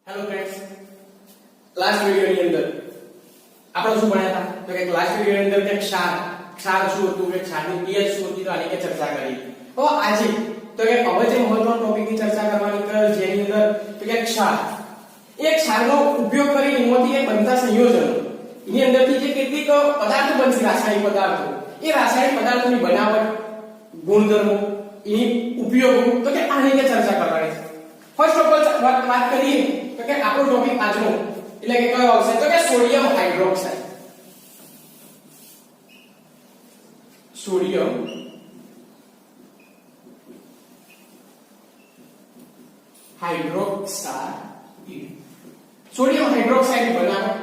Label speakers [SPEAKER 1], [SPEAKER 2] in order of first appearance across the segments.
[SPEAKER 1] Hello friends, last વિડિયોની અંદર આપણે શું ભણ્યા હતા તો કે લાસ્ટ વિડિયોની અંદર કે ક્ષાર શું હતું કે ક્ષારની pH શું હતી તો આની કે ચર્ચા કરી. તો આજે તો કે હવે જે મહત્વનો ટોપિકની ચર્ચા કરવાની છે જેની અંદર તો કે ક્ષાર એ ક્ષારનો ઉપયોગ કરી એમાંથી એક બનતા સંયોજનો એની અંદરથી જે કેટલીક પદાર્થો બનશે રાસાયણિક પદાર્થો એ રાસાયણિક પદાર્થોની બનાવટ ગુણધર્મો એની ઉપયોગો તો કે આની કે ચર્ચા કરવાની છે. ફર્સ્ટ ઓફ ઓલ વાત કરીએ તો કે આપણો ટોપિક આજનો એટલે કે કયો આવશે તો કે sodium hydroxide. Sodium hydroxide sodium હાઇડ્રોક્સાઇડની બનાવટ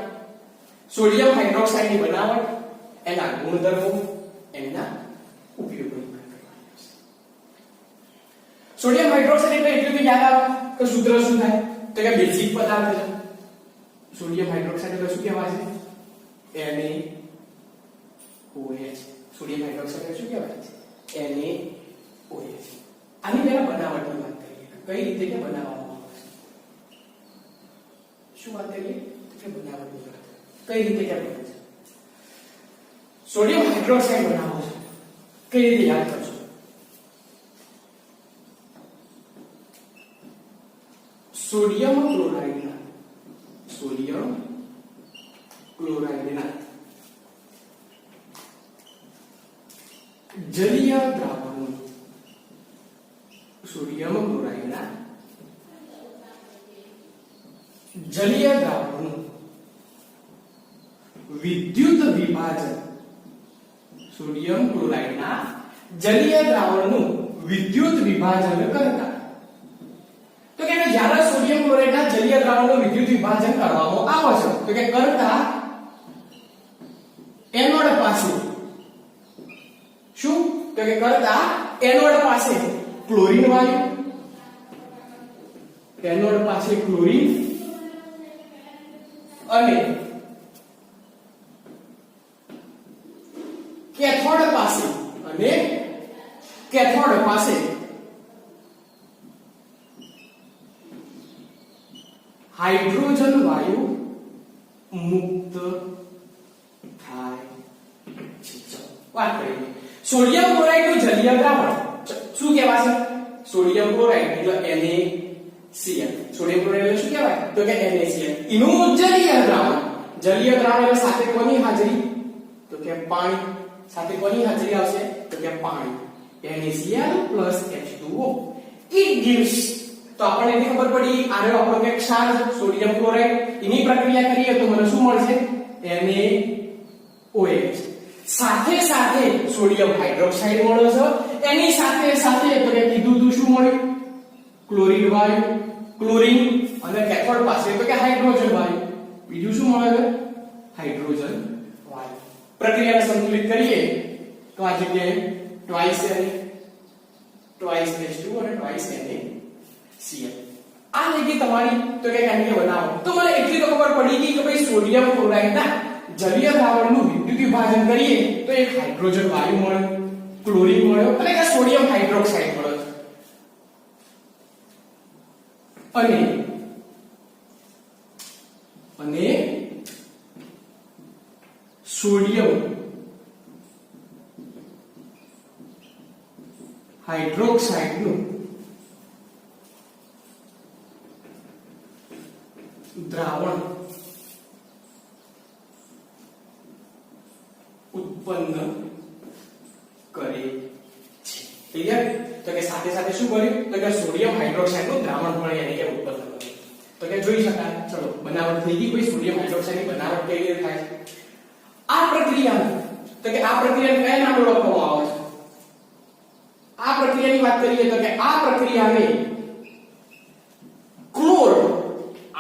[SPEAKER 1] સોડિયમ હાઇડ્રોક્સાઇડની બનાવટ એના ગુણધર્મો એના ઉપયોગો. સોડિયમ હાઇડ્રોક્સાઇડ એટલે એટલું તો યાદ આવે કે સૂત્ર શું થાય તો કે બેઝિક પદાર્થ છે. સોડિયમ હાઇડ્રોક્સાઇડ એટલે શું કહેવાય છે NaOH. સોડિયમ હાઇડ્રોક્સાઇડ એટલે શું કહેવાય છે NaOH. આની પહેલા બનાવટની વાત કરીએ કઈ રીતે કે બનાવવામાં આવે છે. શું વાત કરીએ તો કે બનાવટની વાત કઈ રીતે કે બને છે. સોડિયમ હાઇડ્રોક્સાઇડ બનાવો છે કઈ રીતે યાદ કરશો. સોડિયમ ક્લોરાઇડના જલીય દ્રાવણનું સોડિયમ ક્લોરાઇડના જલીય દ્રાવણનું વિદ્યુત વિભાજન સોડિયમ ક્લોરાઇડના જલીય દ્રાવણનું વિદ્યુત વિભાજન કરતા તો કે જ્યારે સોડિયમ ક્લોરાઇડના જલીય દ્રાવણનું વિદ્યુત વિભાજન કરવામાં આવે છે તો કે કરતા એનોડ પાસે શું તો કે કરતા એનોડ પાસે ક્લોરીન વાયુ એનોડ પાસે ક્લોરીન અને કેથોડ પાસે હાઇડ્રોજન વાયુ મુક્ત થાય છે. વાત કરીએ સોડિયમ ક્લોરાઇડ નું જલીય દ્રાવણ શું કહેવાશે. સોડિયમ ક્લોરાઇડ એટલે NaCl. સોડિયમ ક્લોરાઇડ એટલે શું કહેવાય તો કે NaCl. એનું જલીય દ્રાવણ એટલે સાથે કોની હાજરી તો કે પાણી. સાથે કોની હાજરી આવશે તો કે પાણી. NaCl H2O. it gives તો આપણને એની ખબર પડી આને આપણો કે ક્ષાર સોડિયમ ક્લોરાઇડ એની પ્રક્રિયા કરીએ તો મને શું મળશે NaOH. સાથે સાથે સોડિયમ હાઇડ્રોક્સાઇડ મળે છે. એની સાથે સાથે તો કે કીધું તું શું મળ્યું ક્લોરીન વાયુ ક્લોરીન અને કેથોડ પાસે તો કે હાઇડ્રોજન વાયુ. બીજું શું મળે છે હાઇડ્રોજન વાયુ. પ્રક્રિયાને સંતુલિત કરીએ તો આ જગ્યાએ twice H2 અને twice NaCl. આ જગ્યાએ તમારી તો કે કેમ કે બનાવો તો મને એટલી તો ખબર પડી ગઈ કે ભાઈ સોડિયમ ક્લોરાઇડના જલીય દ્રાવણનું વિદ્યુત વિભાજન કરીએ તો એક હાઇડ્રોજન વાયુ મળે ક્લોરીન મળ્યો અને કે સોડિયમ હાઇડ્રોક્સાઇડ મળ્યો. અને સોડિયમ હાઇડ્રોક્સાઇડનું દ્રાવણ ઉત્પન્ન કરે છે. ક્લિયર તો કે સાથે સાથે શું કર્યું તો કે સોડિયમ હાઇડ્રોક્સાઇડ નું દ્રાવણ પણ એને કે ઉત્પન્ન કર્યું. તો કે જોઈ શકાય ચલો બનાવટ થઈ ગઈ. કોઈ સોડિયમ હાઇડ્રોક્સાઇડ ની બનાવટ કેવી રીતે થાય છે. આ પ્રક્રિયા તો કે આ પ્રક્રિયાને કયા નામે ઓળખવામાં આવે છે. આ પ્રક્રિયાની વાત કરીએ તો કે આ પ્રક્રિયાને ક્લોર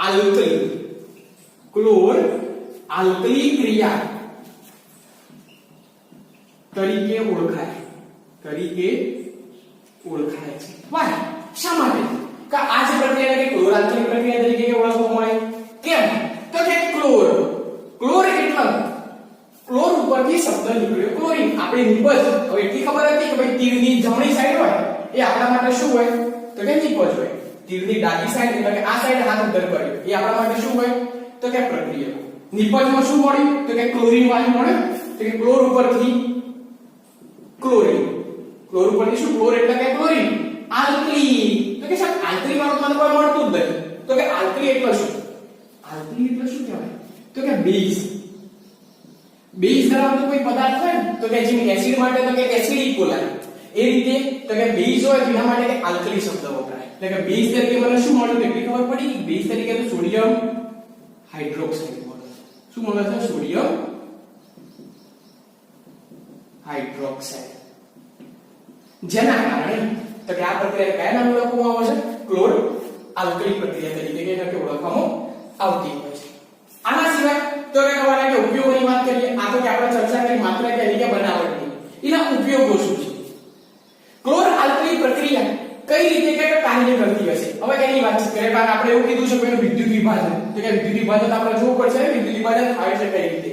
[SPEAKER 1] આલ્કલી ક્રિયા તરીકે ઓળખાય છે. વાહ શા માટે કે આ જે પ્રક્રિયાને કે ક્લોર આલ્કલી પ્રક્રિયા તરીકે ઓળખવામાં આવે કેમ તો કે ક્લોર એટલે ક્લોર ઉપરથી શબ્દ નીકળ્યો ક્લોરીન. આપણે નિપજ હવે એટલી ખબર હતી કે ભાઈ તીરની જમણી સાઈડ હોય એ આપણા માટે શું હોય તો કે નિપજ હોય. તીરની ડાબી સાઈડ એટલે કે આ સાઈડ હાથ અંદર કર્યો એ આપણા માટે શું હોય તો કે પ્રક્રિયા. નિપજમાં શું મળ્યું તો કે ક્લોરીન વાયુ મળ્યો તો કે ક્લોર ઉપરથી ક્લોરીન, ક્લોર ઉપરથી શું ક્લોર એટલે કે ક્લોરીન, આલ્કલી તો કે સાહેબ આલ્કલી વાળું મને કોઈ મળતું જ નથી તો કે આલ્કલી એટલે શું, આલ્કલી એટલે શું કહેવાય તો કે બેઝ. બેઝ ધરાવતો કોઈ પદાર્થ હોય ને તો કે જેમ એસિડ માટે તો કે એસિડિક બોલાય એ રીતે તો કે બેઝ હોય તેના માટે કે આલ્કલી શબ્દ વપરાય. એટલે કે બેઝ તરીકે મને શું મળ્યું એટલી ખબર પડી કે બેઝ તરીકે તો સોડિયમ હાઇડ્રોક્સાઇડ મળે. શું મળે છે સોડિયમ હાઇડ્રોક્સાઇડ. જેના કારણે તો કે આ પ્રક્રિયા કયા નામે ઓળખવામાં આવે છે ક્લોર આલ્કલી પ્રક્રિયા તરીકે એને કે ઓળખવામાં આવતી હોય છે. આના સિવાય તો કે કહેવાય કે ઉપયોગોની વાત કરીએ. આ તો કે આપણે ચર્ચા કરી માત્ર કે એની બનાવટની, એના ઉપયોગો શું છે. ક્લોર આલ્કલી પ્રક્રિયા કઈ રીતે કે કાર્ય કરતી હશે હવે એની વાત કરીએ. કારણ આપણે એવું કીધું છે કે વિદ્યુત વિભાજન તો કે વિદ્યુત વિભાજન આપણે જોવું પડશે વિદ્યુત વિભાજન થાય છે કઈ રીતે.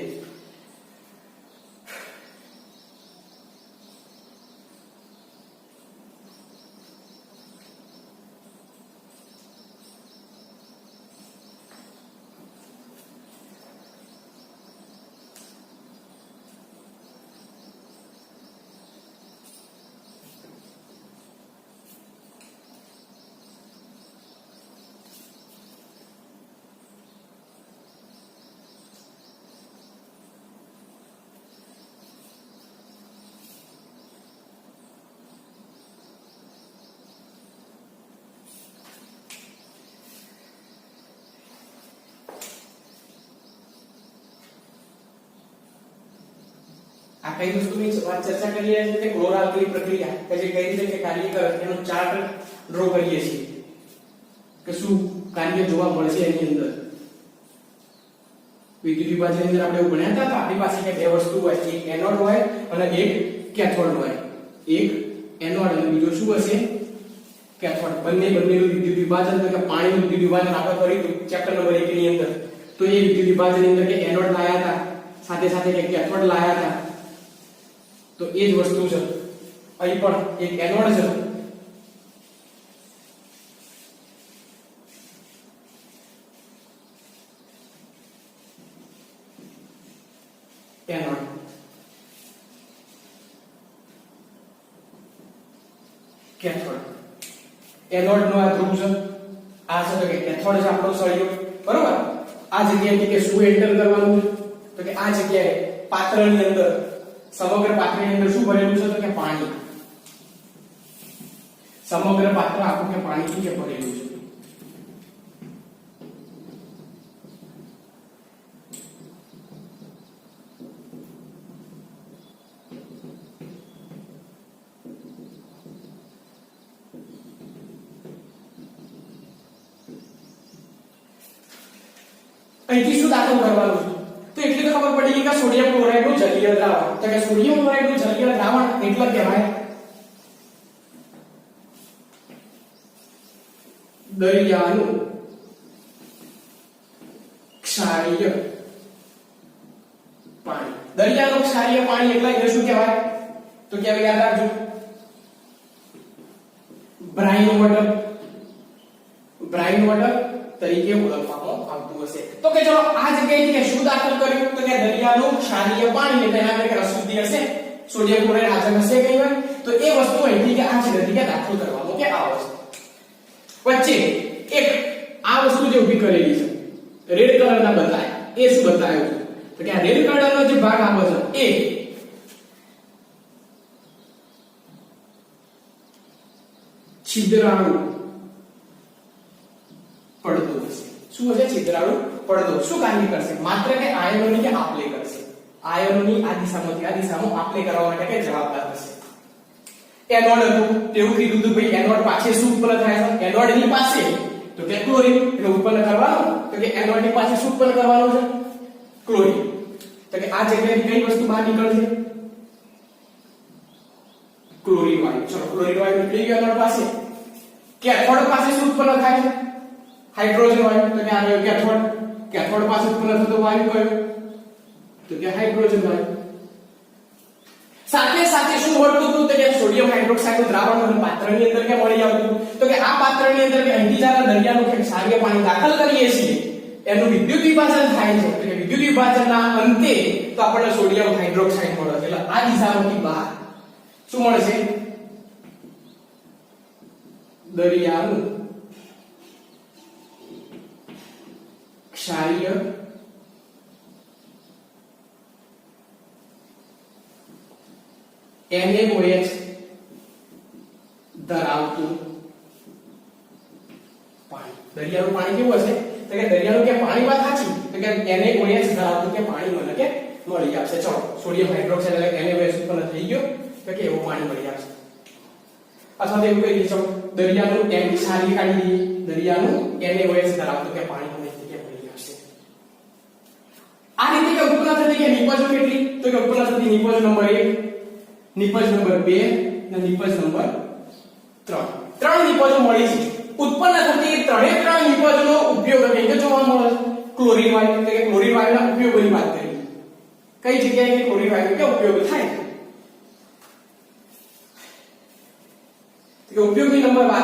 [SPEAKER 1] આ કઈ વસ્તુની ચર્ચા કરીએ છીએ કે ક્લોર આલ્કલી પ્રક્રિયા કે જે કઈ રીતે કાર્ય કરે એનો ચાર્ટ ડ્રો કરીએ છીએ કે શું કાર્ય જોવા મળશે એની અંદર. વિદ્યુત વિભાજનની અંદર આપણે એવું ભણ્યા હતા તો આપણી પાસે કે બે વસ્તુ હોય એક એનોડ હોય અને એક કેથોડ હોય. એક એનોડ અને બીજો શું હશે કેથોડ. બંનેનું વિદ્યુત વિભાજન તો કે પાણીનું વિદ્યુત વિભાજન આપણે કર્યું હતું ચેપ્ટર નંબર 1 ની અંદર. તો એ વિદ્યુત વિભાજનની અંદર કે એનોડ લાયા હતા સાથે સાથે કે કેથોડ લાયા હતા તો એ જ વસ્તુ છે અહીં પણ એક એનોડ છે એનોડ કેથોડ. એનોડ નો આ ધ્રુવ છે આ છે તો કે કેથોડ છે આપણો સળિયો બરોબર. આ જગ્યાએ કે શું એન્ટર કરવાનું છે તો કે આ જગ્યાએ પાત્રની અંદર સમગ્ર પાત્રની અંદર શું ભરેલું છે તો કે પાણી. સમગ્ર પાત્ર આખું કે પાણીથી કે ભરેલું છે. અહીંથી શું દાખલ કરવાનું છે તો એટલી તો ખબર પડી કે સોડિયમ ક્લોરાઇડ નું જલીય દ્રાવણ તો કે સોડિયમ ક્લોરાઇડ નું જલીય દ્રાવણ એટલે કહેવાય દરિયાનું ક્ષારીય પાણી. દરિયાનું ક્ષારીય પાણી એટલે એને શું કહેવાય તો કે યાદ રાખજો બ્રાઇન વોટર. બ્રાઇન વોટર તરીકે ઓળખવામાં આવતું હશે. તો કે ચલો આ જગ્યાએ કે શું દાખલ કર્યું તો કે દરિયાનું ક્ષારીય પાણી એટલે એના અંદર અશુદ્ધિ હશે સોડિયમ ક્લોરાઇડ હાજર હશે કઈ વાર તો એ વસ્તુ અહીંથી કે આ છેડેથી કે દાખલ કરવાનું કે આ વસ્તુ વચ્ચે એક આ વસ્તુ જે ઊભી કરેલી છે રેડ કલરના બતાય એ શું બતાવ્યું છે તો કે આ રેડ કલરનો જે ભાગ આવે છે એ છિદ્રાળુ પડદો હશે. શું હશે છિદ્રાળુ પડદો. શું કાર્ય કરશે માત્ર કે આયનોની કે આપલે કરશે. આયનોની આ દિશામાંથી આ દિશામાં આપલે કરવા માટે કે જવાબદાર હશે. એનોડ હતું તેવું કીધું હતું ભાઈ એનોડ પાસે શું ઉત્પન્ન થાય છે એનોડ ની પાસે તો કે ક્લોરીન એટલે ઉત્પન્ન કરવાનું તો કે એનોડ ની પાસે શું ઉત્પન્ન કરવાનું છે ક્લોરીન. તો કે આ જગ્યાએ કઈ વસ્તુ બહાર નીકળશે ક્લોરીન વાયુ. ચલો ક્લોરીન વાયુ નીકળી ગયો એનોડ પાસે. કેથોડ પાસે શું ઉત્પન્ન થાય છે હાઇડ્રોજન વાયુ તો કે આ રહ્યો કેથોડ. કેથોડ પાસે ઉત્પન્ન થતો વાયુ કયો તો કે હાઇડ્રોજન વાયુ. સાથે સાથે શું મળતું હતું તો કે સોડિયમ હાઇડ્રોક્સાઇડ નું દ્રાવણ મને પાત્રની અંદર કે મળી આવતું તો કે આ પાત્રની અંદર કે અહીંથી જ્યારે દરિયાનું કે ક્ષારીય પાણી દાખલ કરીએ છીએ એનું વિદ્યુત વિભાજન થાય છે એટલે કે વિદ્યુત વિભાજનના અંતે તો આપણને સોડિયમ હાઇડ્રોક્સાઇડ મળે છે એટલે આ દિશામાંથી બહાર શું મળે છે દરિયાનું ક્ષારીય NaOH ધરાવતું પાણી દરિયાનું પાણી કેવું હશે તો કે દરિયાનું કે પાણી વાત સાચી તો કે NaOH ધરાવતું કે પાણી મને કે મળી આવશે ચલો સોડિયમ હાઇડ્રોક્સાઇડ એટલે NaOH ઉત્પન્ન થઈ ગયો તો કે એવું પાણી મળી આવશે અથવા તો એવું કહી દઈશું દરિયાનું ક્ષારીય કાઢી દઈએ દરિયાનું NaOH ધરાવતું કે પાણી મને કે મળી આવશે આ રીતે કે ઉત્પન્ન થતી કે નિપજો કેટલી તો કે ઉત્પન્ન થતી નિપજ નંબર 1 નિપજ નંબર 2 અને નિપજ નંબર 3 ત્રણ નિપજો મળી છે ઉત્પન્ન થતી ત્રણ નિપજનો ઉપયોગ કેમ જોવા મળે ક્લોરીન વાયુ એટલે કે ક્લોરીન વાયુના ઉપયોગોની વાત કરીએ કઈ જગ્યાએ કે ક્લોરીન વાયુ કે ઉપયોગ થાય તો ઉપયોગી નંબર 1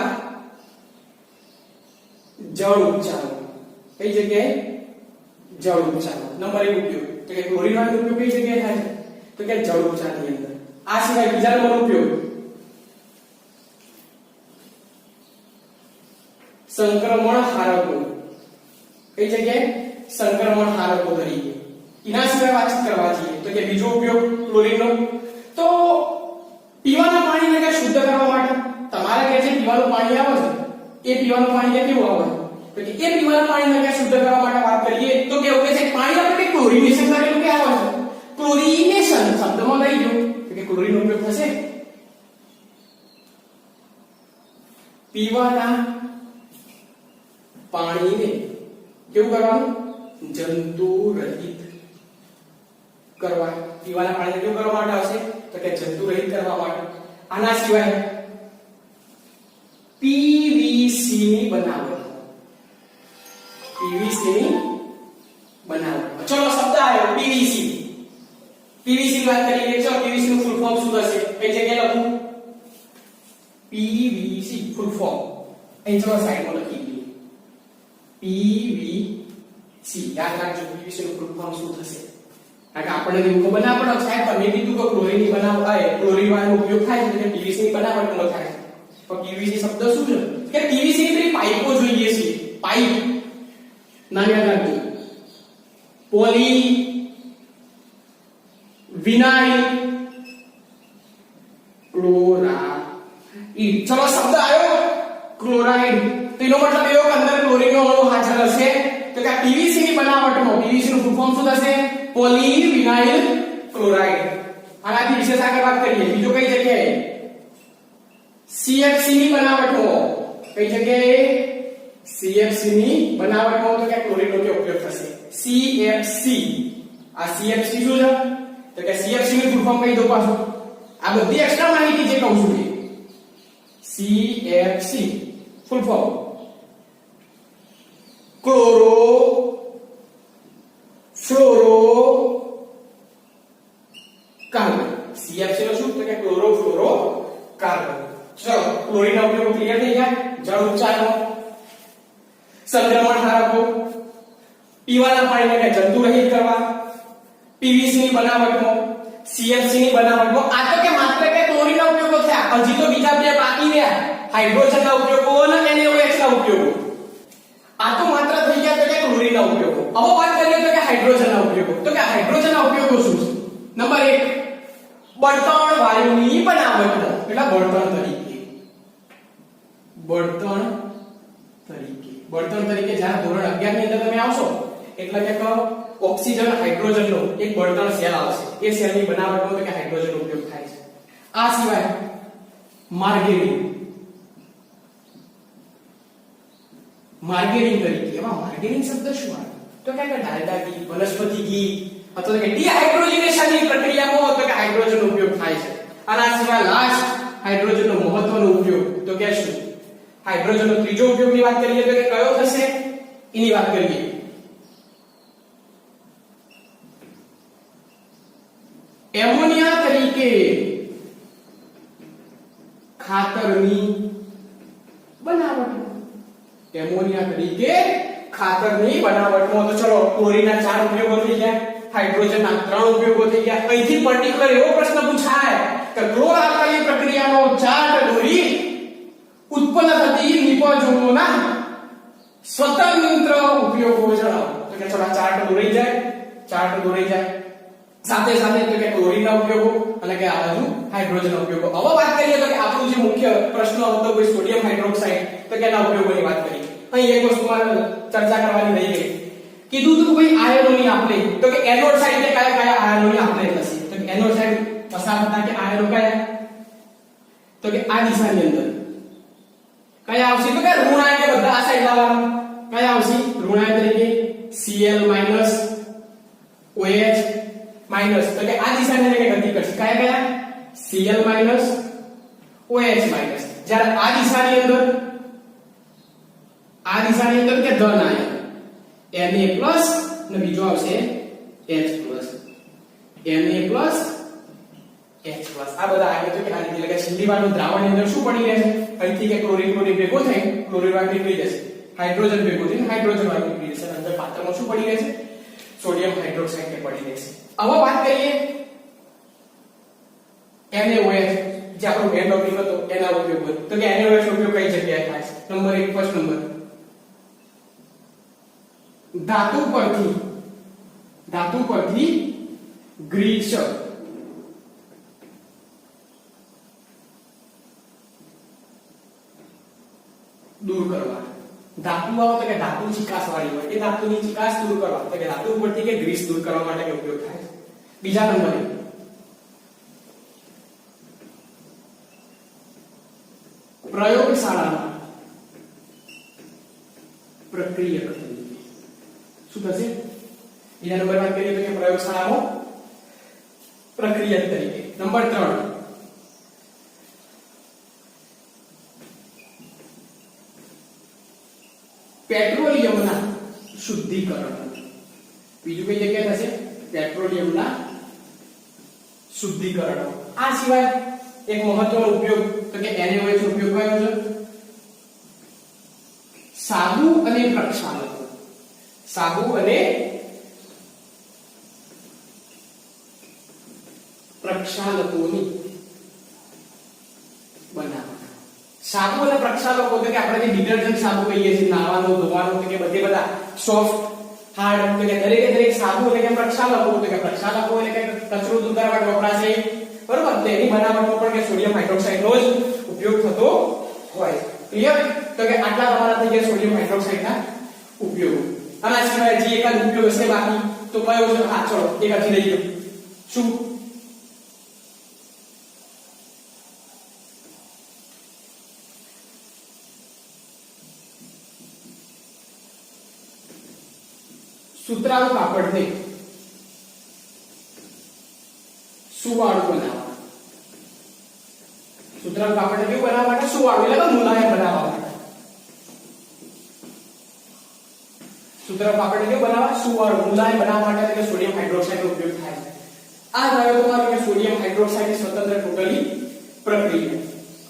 [SPEAKER 1] જળ ઉપચારો કઈ જગ્યાએ જળ ઉપચારો નંબર 1 ઉપયોગ તો કે ક્લોરીન વાયુનો ઉપયોગ કઈ જગ્યાએ થાય તો કે જળ ઉપચારની અંદર આ સિવાય બીજા નંબરનો ઉપયોગ સંક્રમણ હારકો કઈ જગ્યાએ સંક્રમણ હારકો તરીકે એના સિવાય વાતચીત કરવા જઈએ તો કે બીજો ઉપયોગ ક્લોરીનનો તો પીવાના પાણીને કે શુદ્ધ કરવા માટે તમારે કે જે પીવાનું પાણી આવે છે એ પીવાનું પાણી કેવું આવે તો કે એ પીવાના પાણીને કે શુદ્ધ કરવા માટે વાત કરીએ તો કેવું કે છે પાણી આપણે ક્લોરીનેશન કરેલું કે આવે છે ક્લોરીનેશન શબ્દમાં લઈ ગયો કે ક્લોરીન નો ઉપયોગ થશે પીવાના પાણીને કેવું કરવાનું જંતુ રહિત કરવા પીવાના પાણીને કેવું કરવા માટે આવશે તો કે જંતુ રહિત કરવા માટે આના સિવાય પીવીસી ની બનાવટ પીવીસી ની બનાવટ ચલો શબ્દ આવ્યો પીવીસી પીવીસી ની વાત કરીએ ચલો પીવીસી નું ફૂલ ફોર્મ શું થશે કઈ જગ્યાએ લખું પીવીસી ફૂલ ફોર્મ અહીં ચલો સાઈડમાં લખી દઈએ પીવીસી યાદ રાખજો પીવીસી નું ફૂલ ફોર્મ શું થશે કારણ કે આપણને એવું ખબર ના પડે સાહેબ તમે કીધું કે ક્લોરીન ની બનાવટ ક્લોરીન વાયુનો ઉપયોગ થાય છે એટલે પીવીસી ની બનાવટ ન થાય તો પીવીસી શબ્દ શું છે કે પીવીસી ની પેલી પાઇપો જોઈએ છે પાઇપ નામ યાદ રાખજો પોલી વિનાઇલ ક્લોરાઇડ ચલો શબ્દ આવ્યો ક્લોરાઇડ તો એનો મતલબ એવો કે અંદર ક્લોરીન નો અણુ હાજર હશે તો કે પીવીસી ની બનાવટમાં પીવીસી નું ફૂલ ફોર્મ શું થશે પોલી વિનાઇલ ક્લોરાઇડ આનાથી વિશેષ આગળ વાત કરીએ બીજો કઈ જગ્યાએ CFC ની બનાવટમાં કઈ જગ્યાએ CFC ની બનાવટમાં તો કે ક્લોરીન નો ઉપયોગ થશે CFC આ CFC શું છે તો કે CFC નું ફૂલ ફોર્મ કહી દો પાછું આ બધી એક્સ્ટ્રા માહિતી જે કહું છું CFC full form chloro fluoro carbon CFC નો શું તો કે ક્લોરો ફ્લોરો કાર્બન ચલો ક્લોરીન નો ઉપયોગ ક્લિયર થઈ ગયા જળ ઉપચારનો સંક્રમણ હારકો પીવાના પાણીને કે જંતુ રહિત કરવા પીવીસી ની બનાવટમાં CFC ની બનાવટમાં આ તો કે માત્ર કે ક્લોરીન ના ઉપયોગો થયા હજી તો બીજા બે બાકી રહ્યા હાઇડ્રોજન ના ઉપયોગો અને NaOH ના ઉપયોગો આ તો માત્ર થઈ ગયા તો કે ક્લોરીન ના ઉપયોગો હવે વાત કરીએ તો કે હાઇડ્રોજન ના ઉપયોગો તો કે હાઇડ્રોજન ના ઉપયોગો શું છે નંબર 1 બળતણ વાયુની બનાવટમાં એટલે બળતણ તરીકે જ્યારે ધોરણ 11 ની અંદર તમે આવશો એટલે કે ઓક્સિજન હાઇડ્રોજન નો એક બળતણ સેલ આવશે એ સેલ ની બનાવટમાં તો કે હાઇડ્રોજન નો ઉપયોગ થાય છે આ સિવાય માર્ગેરિન તરીકે એમાં માર્ગેરિન શબ્દ શું આવે તો કે ડાલડા ઘી વનસ્પતિ ઘી અથવા કે ડિહાઇડ્રોજનેશન ની પ્રક્રિયામાં તો કે હાઇડ્રોજન નો ઉપયોગ થાય છે આના સિવાય લાસ્ટ હાઇડ્રોજન નો મહત્વનો ઉપયોગ તો કે શું હાઇડ્રોજન નો ત્રીજો ઉપયોગની વાત કરીએ તો કે કયો થશે એની વાત કરીએ એમોનિયા તરીકે ખાતરની બનાવટમાં, એમોનિયા તરીકે ખાતરની બનાવટમાં. તો ચલો ક્લોરીનના 4 ઉપયોગો થઈ ગયા, હાઇડ્રોજનના 3 ઉપયોગો થઈ ગયા. અહીંથી પર્ટિક્યુલર એવો પ્રશ્ન પૂછાય કે ક્લોર આલ્કાલી પ્રક્રિયામાં 4 ક્લોરીન ઉત્પન્ન થતી નિપજોના સ્વતંત્ર ઉપયોગો જણાવો. તો કે ચલો 4 તો દોરાઈ જાય, 4 તો દોરાઈ જાય. સાથે સાથે તો કે ક્લોરીનના ઉપયોગો અને કે આ બાજુ હાઇડ્રોજનના ઉપયોગો. હવે વાત કરીએ તો કે આપણું જે મુખ્ય પ્રશ્ન હતો કોઈ સોડિયમ હાઇડ્રોક્સાઇડ, તો કે એના ઉપયોગોની વાત કરીએ. અહીં એક વસ્તુ મારે ચર્ચા કરવાની રહી ગઈ. કીધું તો ભાઈ આયનોની આપલે, તો કે એનોડ સાઈડે કયા કયા આયનોની આપલે થશે. તો કે એનોડ સાઈડ પસાર થતા કે આયનો કયા, તો કે આ દિશાની અંદર કયા આવશે, તો કે ઋણ આયન બધા આ સાઈડ લાવવાના. કયા આવશે ઋણ આયન તરીકે Cl OH માઈનસ, તો કે આ દિશાને લઈને ગતિ કરશે. કયા કયા Cl OH માઈનસ. જ્યારે આ દિશાની અંદર કે ધન આયન Na પ્લસ અને બીજો આવશે H plus, Na plus H plus. આ બધા આયનો તો કે આ રીતે એટલે કે સિંડીવાળું દ્રાવણની અંદર શું પડી રહેશે, અહીંથી કે ક્લોરીન ભેગો થઈ ક્લોરીન વાયુ નીકળી જશે, હાઇડ્રોજન ભેગો થઈને હાઇડ્રોજન વાયુ નીકળી જશે. અંદર પાત્રમાં શું પડી રહેશે, સોડિયમ હાઇડ્રોક્સાઇડ કે પડી રહેશે. હવે વાત કરીએ NaOH, જે આપણો મેન ટોપિક હતો એના ઉપયોગ. તો કે NaOH નો ઉપયોગ કઈ જગ્યાએ થાય છે? નંબર 1, ફર્સ્ટ નંબર, ધાતુ પરથી ગ્રીસ દૂર કરવા. ધાતુ આવો તો કે ધાતુ ચીકાસ વાળી હોય, એ ધાતુની ચીકાસ દૂર કરવા, તો કે ધાતુ ઉપરથી કે ગ્રીસ દૂર કરવા માટે કે ઉપયોગ થાય. બીજા નંબરે પ્રયોગશાળામાં પ્રક્રિયક તરીકે શું થશે? બીજા નંબર વાત કરીએ તો કે પ્રયોગશાળામાં પ્રક્રિયક તરીકે. નંબર 3, પેટ્રોલિયમના શુદ્ધિકરણ. બીજું કઈ જગ્યાએ થશે? પેટ્રોલિયમના શુદ્ધિકરણ. આ સિવાય એક મહત્વનો ઉપયોગ તો કે NaOH નો ઉપયોગ કયો છે? સાબુ અને પ્રક્ષાલકો. સાબુ અને પ્રક્ષાલકોની બનાવટ. સાબુ અને પ્રક્ષાલકો તો કે આપણે જે ડિટર્જન્ટ સાબુ કહીએ છીએ, નાવાનો ધોવાનો, તો કે બધે બધા સોફ્ટ હાર્ડ, તો કે દરેક સાબુ એટલે કે પ્રક્ષાલકો, તો કે પ્રક્ષાલકો એટલે કે કચરો દૂર કરવા માટે વપરાશે, બરોબર. તો એની બનાવટમાં પણ કે સોડિયમ હાઇડ્રોક્સાઇડ નો જ ઉપયોગ થતો હોય. ક્લિયર? તો કે આટલા તમારા થઈ ગયા સોડિયમ હાઇડ્રોક્સાઇડ ના ઉપયોગો. આના સિવાય જે એકાદ ઉપયોગ હશે બાકી તો કયો છે? હા ચલો એક હજી રહી ગયો. શું? સુતરાઉ કાપડને સુવાળું બનાવવા. સુતરાઉ કાપડને કેવું બનાવવા માટે? સુવાળું એટલે મુલાયમ બનાવવા માટે. સુતરાઉ કાપડને કેવું બનાવવા? સુવાળું મુલાયમ બનાવવા માટે કે સોડિયમ હાઇડ્રોક્સાઇડ નો ઉપયોગ થાય. આ રહ્યો તમારો કે સોડિયમ હાઇડ્રોક્સાઇડ ની સ્વતંત્ર ટોટલી પ્રક્રિયા.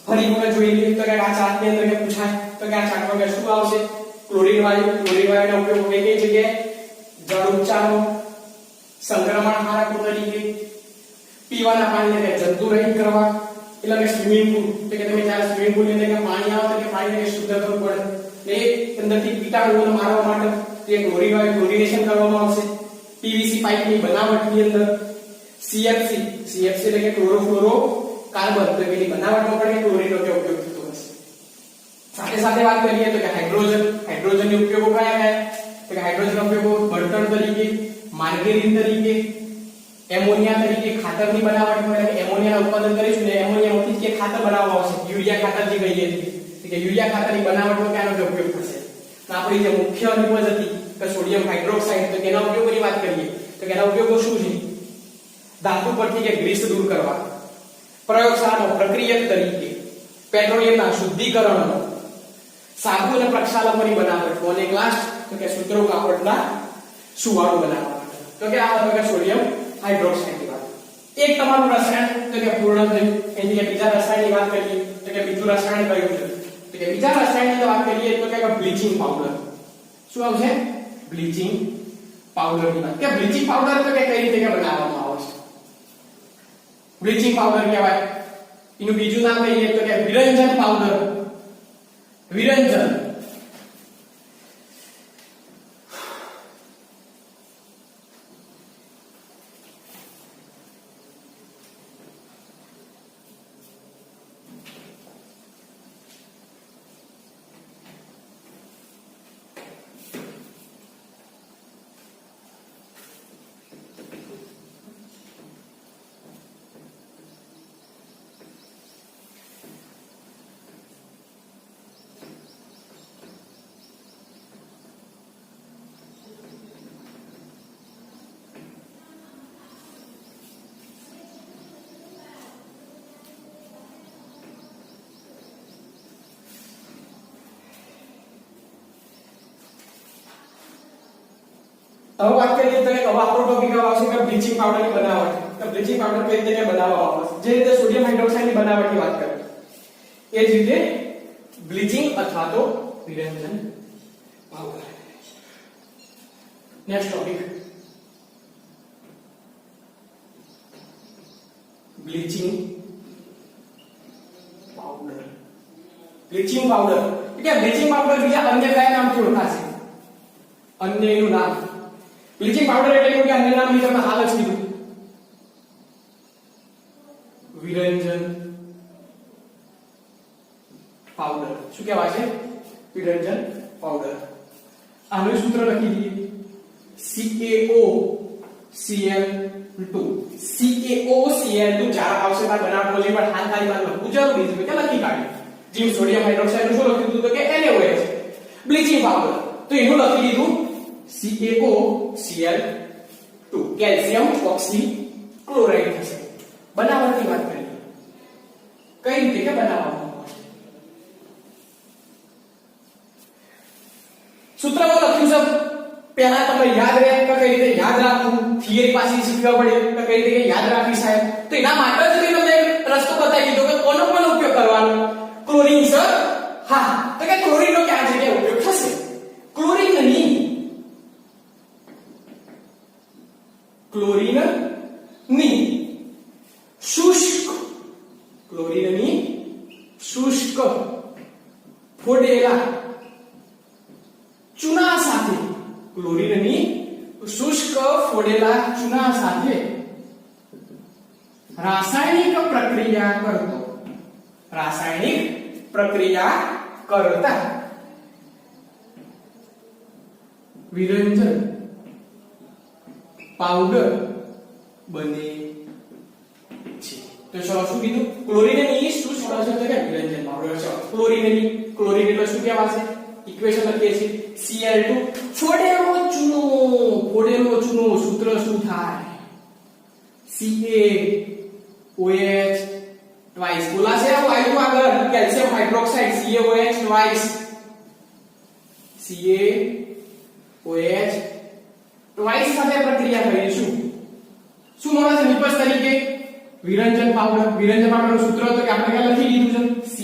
[SPEAKER 1] ફરી વખત જોઈ લઈએ તો કે આ ચાર્ટની અંદર કે પૂછાય તો કે આ ચાર્ટમાં કે શું આવશે? ક્લોરીન વાયુનો ઉપયોગ કઈ જગ્યાએ? જળ ઉપચારો, સંક્રમણ હારકો તરીકે, પીવાના પાણીને જંતુરહિત કરવા, એટલે કે સ્વિમિંગ પુલ, તો કે તમે જ્યારે સ્વિમિંગ પુલ ની અંદર પાણી આવે તો કે પાણીને શુદ્ધ કરવું પડે, ને અંદરથી કીટાણુઓને મારવા માટે તે ક્લોરિનેશન કરવામાં આવશે. પીવીસી પાઇપની બનાવટની અંદર CFC એટલે કે ક્લોરોફ્લોરો કાર્બન, તો કે એની બનાવટમાં પણ ક્લોરીનનો ઉપયોગ થતો હશે. સાથે સાથે વાત કરીએ તો કે હાઇડ્રોજનની ઉપયોગો કયા? તો કે હાઇડ્રોજન ઉપયોગો બળતણ તરીકે, માર્ગેરીન તરીકે, એમોનિયા તરીકે, ખાતરની બનાવટમાં, એટલે કે એમોનિયાનું ઉત્પાદન કરીશું ને એમોનિયામાંથી કે ખાતર બનાવવામાં આવશે. યુરિયા ખાતર જે કહીએ છીએ કે યુરિયા ખાતરની બનાવટમાં કયાનો ઉપયોગ થશે? તો આપણી જે મુખ્ય નિપજ હતી કે સોડિયમ હાઇડ્રોક્સાઇડ, તો તેના ઉપયોગોની વાત કરીએ તો કે એના ઉપયોગો શું છે? ધાતુ પરથી કે ગ્રીસ દૂર કરવા, પ્રયોગશાળામાં પ્રક્રિયક તરીકે, પેટ્રોલિયમના શુદ્ધિકરણમાં, સાબુ અને પ્રક્ષાલકોની બનાવટ, અને લાસ્ટ તો કે સુતરાઉ કાપડના સુવાળું બનાવવા માટે. તો કે આ હતો કે સોડિયમ હાઇડ્રોક્સાઇડ ની વાત. એક તમારું રસાયણ તો કે પૂર્ણ થયું. એની બીજા રસાયણની વાત કરીએ તો તો કે બીજું રસાયણ કયું છે તો કે બીજા રસાયણની વાત કરીએ તો કે બ્લીચિંગ પાવડર શું આવશે બ્લીચિંગ પાવડર ની વાત કે બ્લીચિંગ પાવડર તો કે કઈ રીતે બનાવવામાં આવે છે બ્લીચિંગ પાવડર કહેવાય એનું બીજું નામ કહીએ તો કે વિરંજન પાવડર વિરંજન હવે વાત કરીએ તો એક આપણો ટોપિક આવશે કે બ્લીચિંગ પાવડર ની બનાવટ તો બ્લીચિંગ પાવડર કઈ રીતે બનાવવામાં આવે જે રીતે સોડિયમ હાઇડ્રોક્સાઇડ ની બનાવટની વાત કરીએ એ જ રીતે બ્લીચિંગ અથવા તો વિરંજન powder next topic bleaching powder bleaching powder એટલે બ્લીચિંગ પાવડર બીજા અન્ય કયા નામથી ઓળખાશે અન્ય એનું નામ બ્લીચિંગ પાવડર એટલે કે અન્ય નામ તમને હાલ જ કીધું વિરંજન પાવડર શું કહેવાય છે વિરંજન પાવડર આનું સૂત્ર લખી દઈએ CaOCl2 CaOCl2 ચાર આવશે બાર બનાવટ બોલી પણ હાલ ખાલી બાર લખવું જરૂરી છે કે લખી કાઢી જેમ સોડિયમ હાઇડ્રોક્સાઇડ નું શું લખ્યું હતું તો કે NaOH બ્લીચિંગ પાવડર તો એનું લખી દીધું CaOCl2 કેલ્શિયમ ઓક્સી ક્લોરાઇડ થશે બનાવટની વાત કરીએ કઈ રીતે કે બનાવવામાં આવે સૂત્રમાં લખ્યું છે પહેલા તમે યાદ રહે કે કઈ રીતે યાદ રાખવું થિયરી પાછી શીખવા પડે કે કઈ રીતે યાદ રાખવી સાહેબ તો એના માટે જ મેં તમને રસ્તો બતાવી દીધો કે કોનો ઉપયોગ કરવાનો ક્લોરીન સર હા તો કે ક્લોરીનનો ક્યાં જગ્યાએ ઉપયોગ થશે ક્લોરીન ની શુષ્ક ફોડેલા ચૂના સાથે ક્લોરીનની શુષ્ક ફોડેલા ચૂના સાથે રાસાયણિક પ્રક્રિયા કરતા વિરંજન પાવડર બને છે તો ચલો શું કીધું ક્લોરીનની શુષ્ક છે તો કે વિરંજન પાવડર છે ક્લોરીન એટલે શું કહેવાશે ઇક્વેશન લખીએ છીએ Cl2 ફોડેલો ચૂનો સૂત્ર શું થાય CaOH ટ્વાઇસ બોલાશે આ વાયુ આગળ calcium hydroxide CaOH twice twice સાથે પ્રક્રિયા કરીશું શું મળે છે નિપજ તરીકે વિરંજન પાવડરનું સૂત્ર તો કે આપણે લખી દીધું છે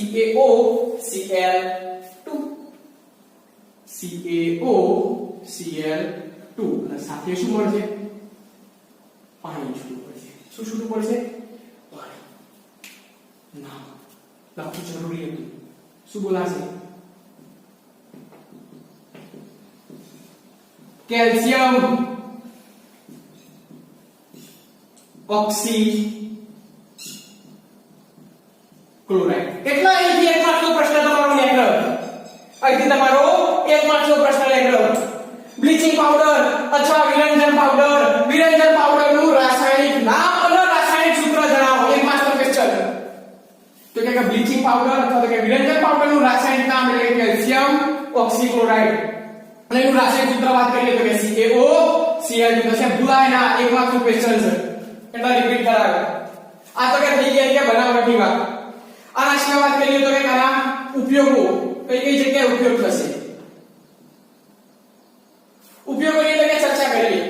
[SPEAKER 1] CaOCl2 અને સાથે શું મળશે પાણી છૂટું પડશે શું છૂટું પડશે પાણી ના લખવું જરૂરી હતું શું બોલાશે કેલ્શિયમ ઓક્સી ક્લોરાઇડ કેટલા અહીંથી એક માર્કનો પ્રશ્ન તમારો નીકળ્યો અહીંથી તમારો એક માર્કનો પ્રશ્ન નીકળ્યો બ્લીચિંગ પાવડર અથવા વિરંજન પાવડરનું રાસાયણિક નામ અને રાસાયણિક સૂત્ર જણાવો એક માર્કનો ક્વેશ્ચન તો કે બ્લીચિંગ પાવડર અથવા તો કે વિરંજન પાવડરનું રાસાયણિક નામ એટલે કેલ્શિયમ ઓક્સી ક્લોરાઇડ અને એનું રાસાયણિક સૂત્ર વાત કરીએ તો કે CaOCl2 થશે ભૂલાય ના એક માર્કનો ક્વેશ્ચન છે એટલે રિપીટ કરાવે આ તો કે થઈ ગઈ કે બનાવટની વાત આના સિવાય વાત કરીએ તો કે આના ઉપયોગો કઈ જગ્યાએ ઉપયોગ થશે ઉપયોગોની એટલે ચર્ચા કરીએ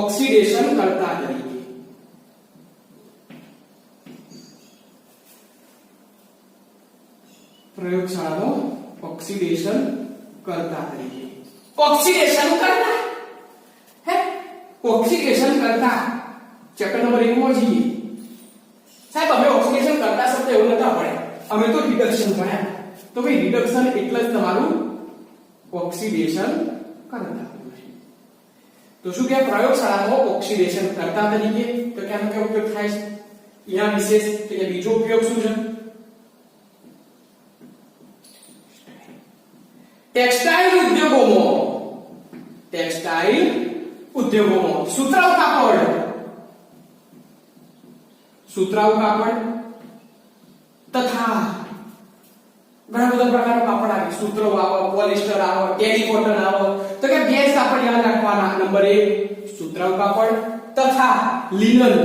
[SPEAKER 1] ઓક્સિડેશન કરતા તરીકે. પ્રયોગશાળામાં ઓક્સિડેશન કરતા તરીકે. ઓક્સિડેશન કરતા હે ઓક્સિડેશન કરતા ચેપ્ટર નંબર 1 માં જઈએ. સાહેબ અમે ઓક્સિડેશન કરતા શબ્દ એવું નતા પડે, અમે તો રિડક્શન ભણ્યા. તો ભાઈ રિડક્શન એટલે જ તમારું ઓક્સિડેશન કરતા. તો શું કે પ્રયોગશાળામાં ઓક્સિડેશન કરતા તરીકે તો કેનો કે ઉપયોગ થાય છે? એના વિશેષ તો કે બીજો ઉપયોગ શું છે? ટેક્સટાઇલ ઉદ્યોગોમાં સુતરાઉ કાપડ તથા ઘણા બધા પ્રકારના કાપડ આવે. સૂત્રો આવે, પોલિસ્ટર આવે, ટેરીકોટન આવે. તો કે બે જ કાપડ યાદ રાખવાના. નંબર 1 સુતરાઉ કાપડ તથા લિનનના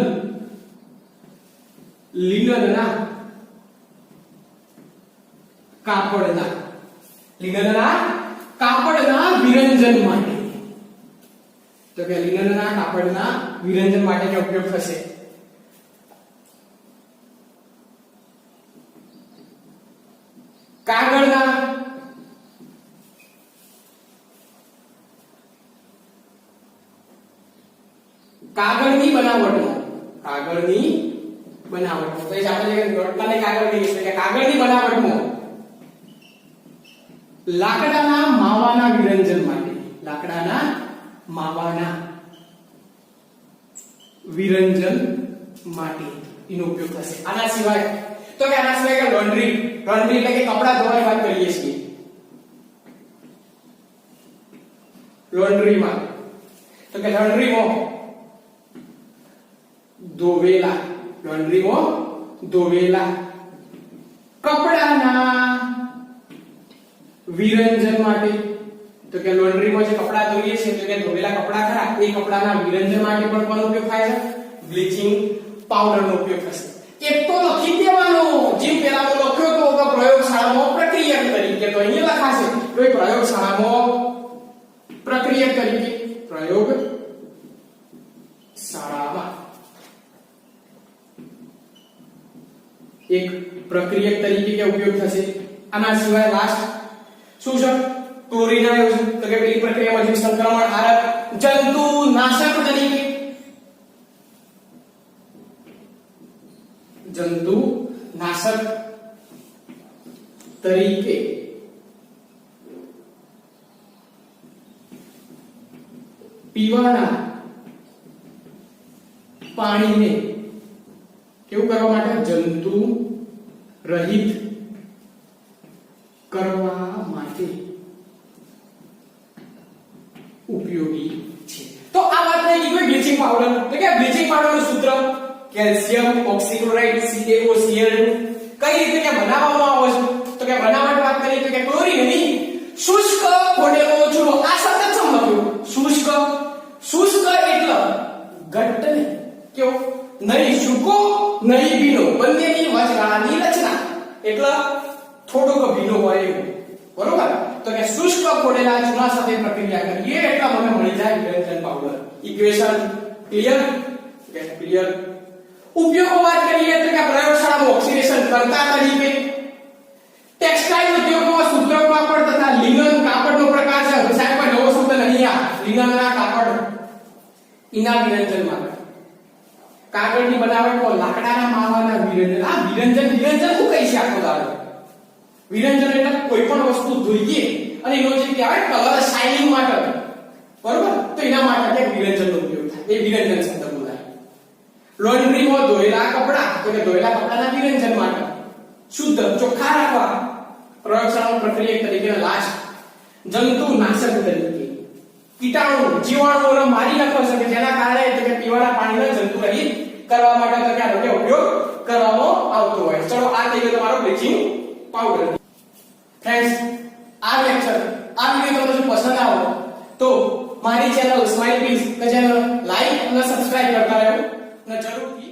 [SPEAKER 1] કાપડના વિરંજન માટે. તો કે લિનનના કાપડના વિરંજન માટે ઉપયોગ થશે. કાગળની બનાવટમાં તો એ આપણે રોટલાને કાગળ કહીએ છીએ કે કાગળની બનાવટમાં લાકડાના માવાના વિરંજન માટે એનો ઉપયોગ થશે. આના સિવાય કે લોન્ડ્રી એટલે કે કપડા ધોવાની વાત કરીએ છીએ. લોન્ડ્રીમાં ધોવેલા કપડાના વિરંજન માટે. તો કે લોન્ડ્રીમાં જે કપડા ધોઈએ છીએ તો કે ધોવેલા કપડા ખરા એ કપડાના વિરંજન માટે પણ કોનો ઉપયોગ થાય છે? બ્લીચિંગ પાવડરનો ઉપયોગ થશે. એક તો લખી દેવાનો જેમ પેલા તો લખ્યો તો પ્રયોગશાળામાં પ્રક્રિયક તરીકે, તો અહીંયા લખાશે તો એ પ્રયોગશાળામાં પ્રક્રિયક તરીકે પ્રયોગશાળામાં એક પ્રક્રિયક તરીકે કે ઉપયોગ થશે. આના સિવાય લાસ્ટ શું છે? ક્લોરીન આવ્યું છે તો કે પેલી પ્રક્રિયામાં જે સંક્રમણ હારક જંતુનાશક તરીકે પીવાના પાણીને કેવું કરવા માટે? જંતુ રહિત કરવા માટે ઉપયોગી છે. તો આ વાત થઈ ગઈ બ્લીચિંગ પાવડર. તો કે બ્લીચિંગ પાવડરનું સૂત્ર કેલ્શિયમ ઓક્સીક્લોરાઇડ CaCl2. કઈ રીતે કે બનાવવામાં આવે છે? તો કે બનાવટ વાત કરીએ તો કે ક્લોરીન ની શુષ્ક ફોડેલો ચૂનો. આ શબ્દ શું લખ્યો? શુષ્ક એટલે ઘટ્ટ ને કેવો? નહીં સૂકો નહીં ભીનો, બંનેની વચગાળાની રચના એટલે થોડોક ભીનો હોય એવું. બરોબર? તો કે શુષ્ક ફોડેલા ચૂના સાથે પ્રક્રિયા કરીએ એટલે મને મળી જાય વિરંજન પાવડર. Equation clear? ક્લિયર. ઉપયોગો વાત કરીએ તો કે પ્રયોગશાળામાં ઓક્સિડેશન કરતા તરીકે, ટેક્સટાઇલ ઉદ્યોગમાં સુતરાઉ કાપડ તથા લિનન કાપડનો પ્રકાર છે. સાહેબ કોઈ નવો શબ્દ નહીં. આ લિનનના કાપડ ઇના વિરંજન માટે. કાગળની બનાવટમાં લાકડાના માવાના વિરંજન. આ વિરંજન શું કહી છે? આખો દાડો વિરંજન એટલે કોઈ પણ વસ્તુ ધોઈએ અને એનો જે કહેવાય કલર શાઇનિંગ માટે, બરોબર? તો એના માટે વિરંજનનો ઉપયોગ થાય. એ વિરંજન શબ્દ બોલાય. લોન્ડ્રીમાં ધોયેલા કપડા તો કે ધોયેલા કપડાના વિરંજન માટે શુદ્ધ ચોખ્ખા રાખવા પ્રયોગશાળામાં પ્રક્રિયા તરીકે. લાસ્ટ જંતુનાશક તરીકે કીટાણુ જીવાણુઓને મારી નાખવા છે કે જેના કારણે તો કે પીવાના પાણીને જંતુ રહિત કરવા માટે તો કે આનો ઉપયોગ કરવામાં આવતો હોય. ચલો આ થઈ ગયો તમારો બ્લીચિંગ પાવડર. ફ્રેન્ડ્સ, આ લેક્ચર આ વિડિયો તમને પસંદ આવે તો મારી ચેનલ સ્માઈલ પ્લીઝ ને ચેનલ લાઈક અને સબસ્ક્રાઇબ કરતા રહો અને જરૂરથી